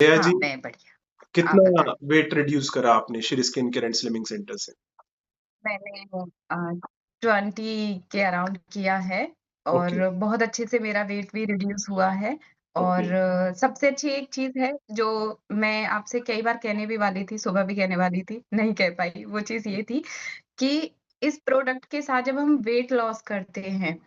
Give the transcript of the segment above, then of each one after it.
जया जी, हाँ, मैं बढ़िया। आप कितना बताएँ? वेट रिड्यूस करा आपने Shri skin care and slimming centre से? मैंने 20 के अराउंड किया है ओके, और बहुत अच्छे से मेरा वेट भी रिड्यूस हुआ है। और ओके। सबसे अच्छी एक चीज़ है जो मैं आपसे कई बार कहने भी वाली थी, सुबह भी कहने वाली थी, नहीं कह पाई। वो चीज़ ये थी कि इस प्रोडक्ट के साथ जब हम वेट लॉस करते हैं,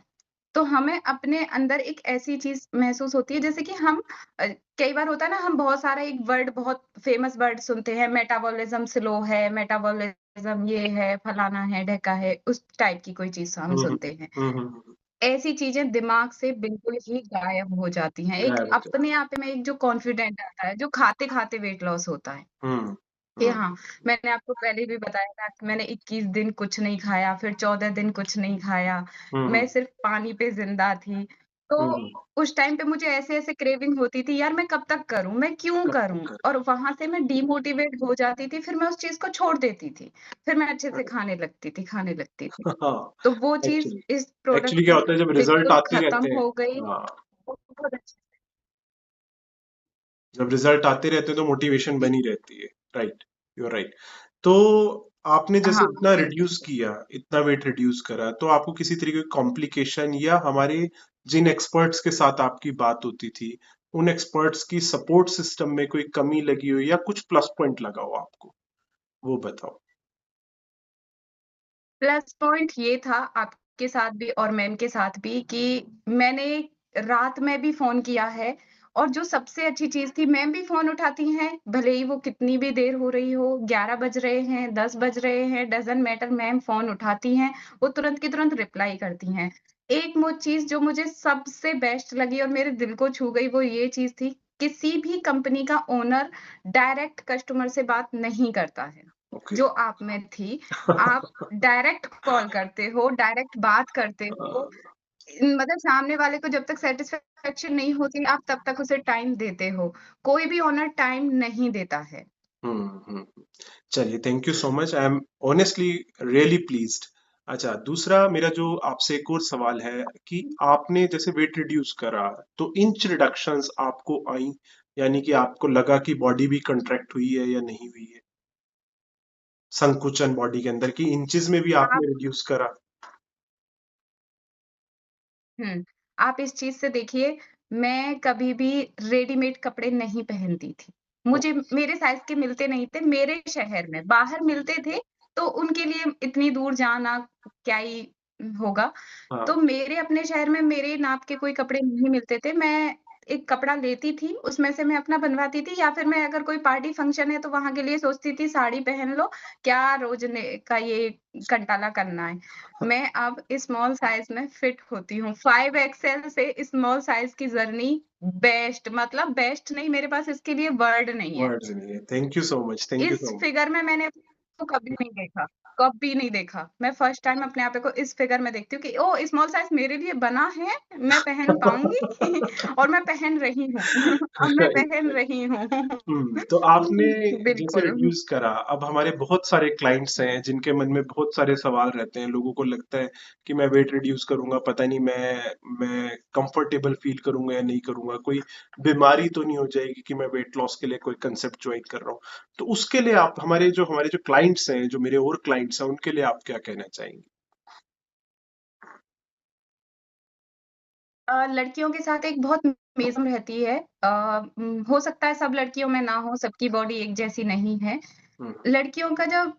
तो हमें अपने अंदर एक ऐसी चीज़ महसूस होती है जैसे कि हम कई बार होता है ना हम बहुत सारा एक वर्ड बहुत फेमस वर्ड सुनते हैं मेटाबॉलिज्म स्लो है, मेटाबॉलिज्म ये है, फलाना है, ढेका है, उस टाइप की कोई चीज़ हम हुँ, हुँ। सुनते हैं। हुँ, हुँ, हुँ। ऐसी चीज़ें दिमाग से बिल्कुल ही गायब हो जाती हैं। एक गायब हो जाता अपने आप में एक जो कॉन्फिडेंट आता है, जो खाते-खाते वेट लॉस होता है। है। हुँ, कि हुँ, हाँ, मैंने आपको पहले भी बताया था कि मैंने 21 दिन कुछ नहीं खाया, फिर 14 दिन कुछ नहीं खाया, हुँ, मैं हुँ, सिर्फ़ पानी पे ज़िंदा थी। तो हुँ, हुँ। उस टाइम पे मुझे ऐसे-ऐसे क्रेविंग होती थी, यार मैं कब तक करूँ? मैं क्यों कब तक करूँ? करें? और वहाँ से मैं डीमोटिवेट हो जाती थी, फिर मैं उस चीज़ को छोड़ देती थी। फिर मैं अच्छे से राइट। खाने लगती थी। हाँ, तो वो चीज़ एक्चुअली इस प्रोडक्ट एक्चुअली क्या से होता है जब रिज़ल्ट बिल्कुल आते खत्म रहते हैं। हो गई। हाँ, बहुत अच्छे जब रिज़ल्ट आते रहते हैं तो मोटिवेशन से बनी रहती है। Right, you are right. तो आपने जैसे हाँ, इतना बिल्कुल, रिड्यूस बिल्कुल। किया, इतना वेट रिड्यूस करा, तो आपको किसी तरीके की कॉम्प्लिकेशन या हमारे जिन एक्सपर्ट्स के साथ आपकी बात होती थी, उन एक्सपर्ट्स की सपोर्ट सिस्टम में कोई कमी लगी हो या कुछ प्लस पॉइंट लगा हो आपको? वो बताओ। प्लस पॉइंट ये था आपके साथ भी और मैम के साथ भी कि मैंने रात में भी फ़ोन किया है और जो सबसे अच्छी चीज़ थी मैम भी फ़ोन उठाती हैं, भले ही वो कितनी भी देर हो रही हो, 11 बज रहे हैं, 10 बज रहे हैं, डज़न्ट मैटर मैम फ़ोन उठाती हैं, वो तुरंत की तुरंत रिप्लाई करती हैं। एक वो चीज़ जो मुझे सबसे बेस्ट लगी और मेरे दिल को छू गई वो ये चीज़ थी, किसी भी कंपनी का ओनर डायरेक्ट कस्टमर से बात नहीं करता है, ओके। जो आप में थी। आप डायरेक्ट कॉल करते हो, डायरेक्ट बात करते हो। मतलब सामने वाले को जब तक सैटिस्फैक्शन नहीं होती, आप तब तक उसे टाइम देते हो। कोई भी ओनर टाइम नहीं देता है। हुँ, हुँ, हुँ। चलिए, thank you so much. I am honestly really pleased. अच्छा, दूसरा मेरा जो आपसे एक और सवाल है कि आपने जैसे वेट रिड्यूस करा, तो इंच रिडक्शंस आपको आई? यानी कि आपको लगा कि बॉडी भी कंट्रैक्ट हुई है या नहीं हुई है? संकुचन बॉडी के अंदर की इंचेस में भी आप आपने रिड्यूस करा? हुँ, आप इस चीज़ से देखिए, मैं कभी भी रेडीमेड कपड़े नहीं पहनती थी। मुझे ओके। मेरे साइज़ के मिलते नहीं थे मेरे शहर में, बाहर मिलते थे, तो उनके लिए इतनी दूर जाना क्या ही होगा। तो हाँ। मेरे अपने शहर में मेरे नाप के कोई कपड़े नहीं मिलते थे। मैं एक कपड़ा लेती थी, उसमें से मैं अपना बनवाती थी या फिर मैं अगर कोई पार्टी फंक्शन है तो वहाँ के लिए सोचती थी साड़ी पहन लो, क्या रोज़ ने का ये कंटाला करना है। मैं अब स्मॉल साइज़ में फिट होती हूँ। 5 एक्सएल से स्मॉल साइज़ की जर्नी बेस्ट मतलब बेस्ट नहीं मेरे पास इसके लिए वर्ड नहीं है। वर्ड्स नहीं है। Thank you so much, thank you इस सो मच। फिगर में मैंने अपने आप को कभी नहीं देखा, कभी नहीं देखा। मैं फर्स्ट टाइम अपने आप को इस फिगर में देखती हूँ कि ओह! स्मॉल साइज़ मेरे लिए बना है, मैं पहन पाऊँगी और मैं पहन रही हूँ। अब मैं राइट, पहन राइट। रही हूँ। तो आपने जैसे बिल्कुल। रिड्यूस करा, अब हमारे बहुत सारे क्लाइंट्स हैं जिनके मन में बहुत सारे सवाल रहते हैं। लोगों को लगता है कि मैं वेट रिड्यूस करूँगा, पता नहीं मैं कंफर्टेबल फ़ील करूँगा या नहीं करूँगा, कोई बीमारी तो नहीं हो जाएगी कि मैं वेट लॉस के लिए कोई कांसेप्ट जॉइन कर रहा हूँ। तो उसके लिए आप हमारे जो क्लाइंट्स हैं, जो मेरे और क्लाइंट्स हैं, उनके लिए आप क्या कहना चाहेंगे? लड़कियों के साथ एक बहुत मेज़म रहती है। हो सकता है सब लड़कियों में ना हो, सबकी बॉडी एक जैसी नहीं है। हुँ, लड़कियों का जब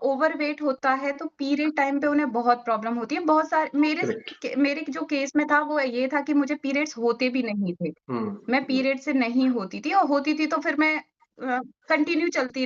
ओवरवेट होता है तो पीरियड टाइम पे उन्हें बहुत प्रॉब्लम होती है। बहुत सारे करेक्ट। मेरे जो केस में था वो ये था कि मुझे पीरियड्स होते भी नहीं थे। हुँ, मैं हुँ, पीरियड से नहीं होती थी और होती थी तो फिर मैं कंटिन्यू चलती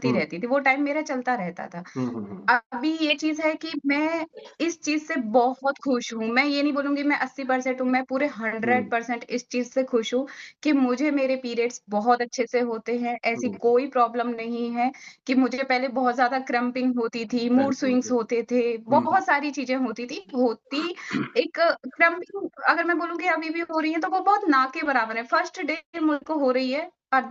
हुँ, रहती थी। वो टाइम मेरा चलता रहता था। हुँ, हुँ, हुँ, अभी ये चीज़ है कि मैं इस चीज़ से बहुत खुश हूँ। मैं ये नहीं बोलूँगी मैं 80% हूँ, मैं पूरे हुँ, 100% इस चीज़ से खुश हूँ कि मुझे मेरे पीरियड्स बहुत अच्छे से होते हैं। ऐसी हुँ, कोई प्रॉब्लम नहीं है कि मुझे पहले बहुत ज़्यादा क्रैम्पिंग होती थी, मूड बिल्कुल, स्विंग्स बिल्कुल। होते थे, हुँ, बहुत सारी चीज़ें होती थी। होती एक क्रैम्पिंग अगर मैं बोलूँ कि अभी भी हो रही है तो वो बहुत ना के बराबर है। फर्स्ट डे मुझको हो रही है,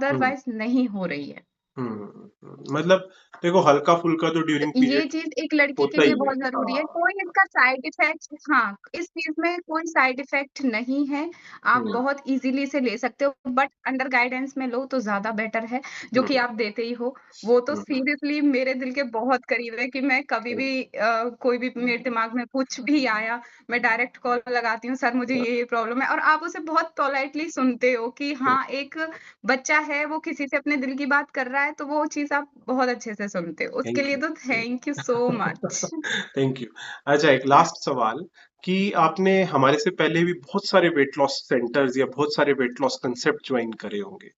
हुँ, अदरवाइज़ नहीं हो रही है। मतलब देखो हल्का-फुल्का तो ड्यूरिंग ये पीरियड चीज़ एक लड़की के होता लिए ही है। बहुत ज़रूरी है। हाँ। कोई इसका साइड इफ़ेक्ट हाँ, इस चीज़ में कोई साइड इफ़ेक्ट नहीं है। आप हुँ, बहुत ईज़िली इसे ले सकते हो बट अंडर गाइडेंस में लो तो ज़्यादा बेटर है, जो हुँ, कि आप देते ही हो। वो तो हुँ, सीरियसली मेरे दिल के बहुत करीब है कि मैं कभी हुँ, भी कोई भी मेरे दिमाग में कुछ भी आया, मैं डायरेक्ट कॉल लगाती हूँ, सर मुझे ये प्रॉब्लम है और आप उसे बहुत पोलाइटली सुनते हो कि हुँ, हाँ, एक बच्चा है, वो किसी से अपने दिल की बात कर रहा है, तो वो चीज़ आप बहुत अच्छे से सुनते हो। उसके थैंक लिए यू, तो thank you so much. Thank you. अच्छा एक लास्ट सवाल कि आपने हमारे से पहले भी बहुत सारे वेट लॉस सेंटर्स या बहुत सारे वेट लॉस कांसेप्ट ज्वाइन करे होंगे।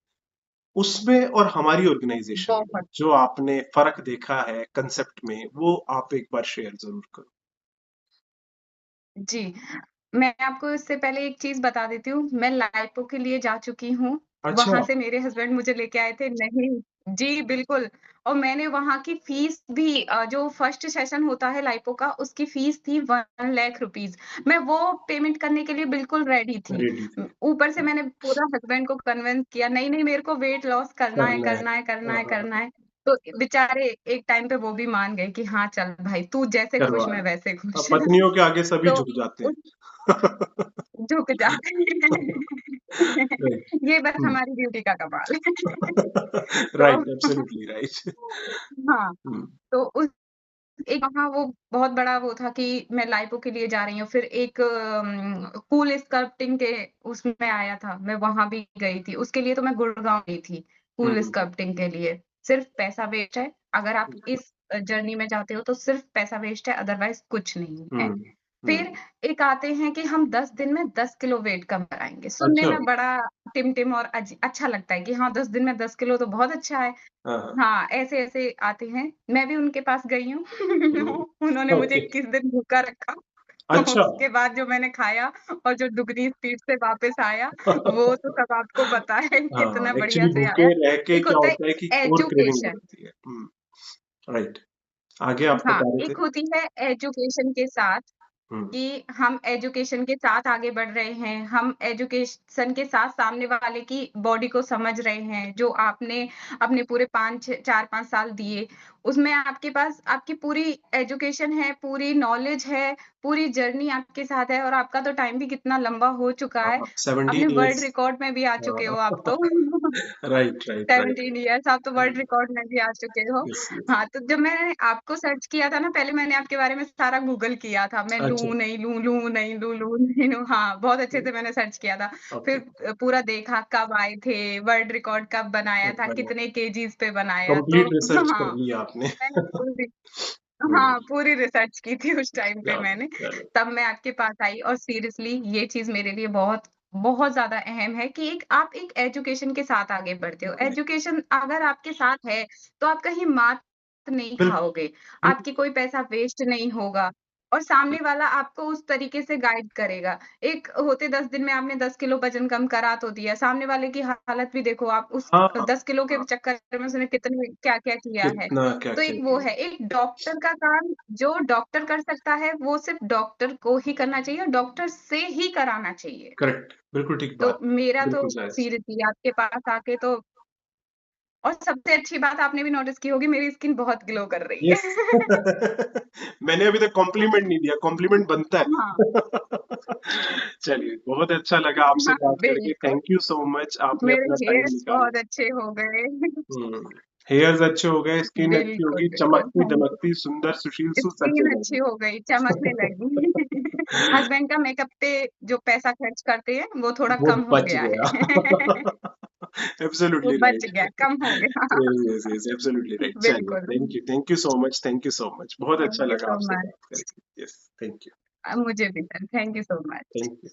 उसमें और हमारी ऑर्गेनाइजेशन में बहुत। जो आपने फ़र्क देखा है कांसेप्ट में, वो आप एक बार शेयर ज़रूर करो। जी, मैं आपको इससे पहले एक चीज़ बता देती हूँ, मैं लाइपो के लिए जा चुकी हूँ। अच्छा, वहाँ से मेरे हस्बैंड मुझे लेके आए थे नहीं जी, बिल्कुल और मैंने वहाँ की फ़ीस भी जो फर्स्ट सेशन होता है लाइपो का, उसकी फ़ीस थी 1 लाख रुपीज़। मैं वो पेमेंट करने के लिए बिल्कुल रेडी थी। रेडी थे। ऊपर से मैंने पूरा हस्बैंड को कन्विंस किया, नहीं, नहीं मेरे को वेट लॉस करना है, करना है। करना है, करना हाँ, है, हाँ, हाँ, करना है। तो बेचारे एक टाइम पे वो भी मान गए कि हाँ, चल भाई तू जैसे खुश करवा मैं लो। वैसे खुश। पत्नियों के आगे सभी तो झुक जाते उस हैं। झुक जाते हैं। राइट। ये बस हुँ। हमारी ड्यूटी का कमाल है। तो राइट, एब्सोल्युटली राइट। हाँ, हुँ, तो उस एक वहाँ वो बहुत बड़ा वो था कि मैं लाइपो के लिए जा रही हूँ। फिर एक कूल स्कल्पटिंग के उसमें आया था, मैं वहाँ भी गई थी। उसके लिए तो मैं गुड़गाँव गई थी, हुँ, कूल हुँ, स्कल्पटिंग के लिए। सिर्फ़ पैसा वेस्ट है, अगर आप हुँ, इस जर्नी में जाते हो तो सिर्फ़ पैसा वेस्ट है, अदरवाइज़ कुछ नहीं हुँ, है। हुँ। फिर एक आते हैं कि हम 10 दिन में 10 किलो वेट कम कराएँगे। सुनने अच्छा, में बड़ा टिम-टिम और अच्छा लगता है कि हाँ, 10 दिन में 10 किलो तो बहुत अच्छा है। हाँ, हाँ। हाँ, ऐसे-ऐसे आते हैं। मैं भी उनके पास गई हूँ। हुँ, उन्होंने मुझे ओके। 21 दिन भूखा रखा। अच्छा। उसके बाद जो मैंने खाया और जो दुगनी स्पीड से वापस आया, वो तो सब आपको पता है हाँ, कितना बढ़िया एक्चुअली से भूखे आया। रह के एक क्या होता है होता है कि और क्रेविंग हो एजुकेशन जाती है। हुँ, राइट। आगे आप हाँ, बता रहे थे? एक होती है एजुकेशन के साथ हुँ, कि हम एजुकेशन के साथ आगे बढ़ रहे हैं, हम एजुकेशन के साथ सामने वाले की बॉडी को समझ रहे हैं, जो आपने अपने पूरे 5 4-5 साल दिए, उसमें आपके पास आपकी पूरी एजुकेशन है, पूरी नॉलेज है, पूरी जर्नी आपके साथ है और आपका तो टाइम भी कितना लंबा हो चुका है। हाँ, 17 अपने वर्ल्ड इयर्स रिकॉर्ड में भी आ चुके हो आप हाँ, तो। Right, right, right. 17 इयर्स आप तो वर्ल्ड हुँ, रिकॉर्ड में भी आ चुके हो। Yes, yes. हाँ, तो जब मैंने आपको सर्च किया था ना, पहले मैंने आपके बारे में सारा गूगल किया था। मैं अच्छा, लूँ, नहीं लूँ, लूँ, नहीं लूँ, लूँ, नहीं लूँ। हाँ, बहुत अच्छे हुँ, से मैंने सर्च किया था। ओके, फिर पूरा देखा कब आए थे, वर्ल्ड रिकॉर्ड कब बनाया था, बढ़िया। कितने केजीज़ पे बनाया। तो कंप्लीट रिसर्च कर हाँ, लिया आपने। मैंने पूरी हुँ, हाँ, पूरी रिसर्च की थी उस टाइम पे चलो, मैंने। चलो। तब मैं आपके पास आई और सीरियसली ये चीज़ मेरे लिए बहुत, बहुत ज़्यादा अहम है कि एक आप एक एजुकेशन के साथ आगे बढ़ते हो। राइट, एजुकेशन अगर आपके साथ है, तो आप कहीं मात नहीं बिल्कुल, खाओगे, बिल्कुल, आपकी कोई पैसा वेस्ट नहीं होगा और सामने वाला आपको उस तरीके से गाइड करेगा। एक होते 10 दिन में आपने 10 किलो वज़न कम करा तो दिया, सामने वाले की हालत भी देखो आप उस हाँ, हाँ, 10 किलो के हाँ, चक्कर में उसने कितने क्या-क्या किया है। कितना तो क्या-क्या एक वो किया। है, एक डॉक्टर का काम जो डॉक्टर कर सकता है, वो सिर्फ़ डॉक्टर को ही करना चाहिए और डॉक्टर से ही कराना चाहिए। करेक्ट, बिल्कुल ठीक तो बात। मेरा तो बिल्कुल जायज़। सीरियसली आपके पास आके तो और सबसे अच्छी बात आपने भी नोटिस की होगी मेरी स्किन बहुत ग्लो कर रही यस है। मैंने अभी तक कॉम्प्लीमेंट नहीं दिया, कॉम्प्लीमेंट बनता है। हाँ, चलिए, बहुत अच्छा लगा आपसे हाँ, बात करके, बिल्कुल। थैंक यू सो मच आपने मेरे अपना टाइम हेयर्स निकाला। बहुत अच्छे हो गए। हुँ, हेयर्स अच्छे हो गए, स्किन अच्छी बिल्कुल, होगी, बिल्कुल, थैंक यू। चमकती-दमकती, सुंदर, सुशील, स्किन सुसज्जन अच्छी होगी। हो गई, चमकने लगी। हस्बैंड का मेकअप पे जो पैसा खर्च करते हैं, वो थोड़ा वो कम हो बच गया गया। है। वो एब्सोल्युटली बच राइट। गया, कम हो गया। Yes, yes, yes, absolutely right. चलिए, बिल्कुल। Thank you so much, thank you so much. बहुत थैंक अच्छा यू लगा सो आपसे बात मच। करके। यस, थैंक यू, मुझे भी sir, thank you so much. Thank you.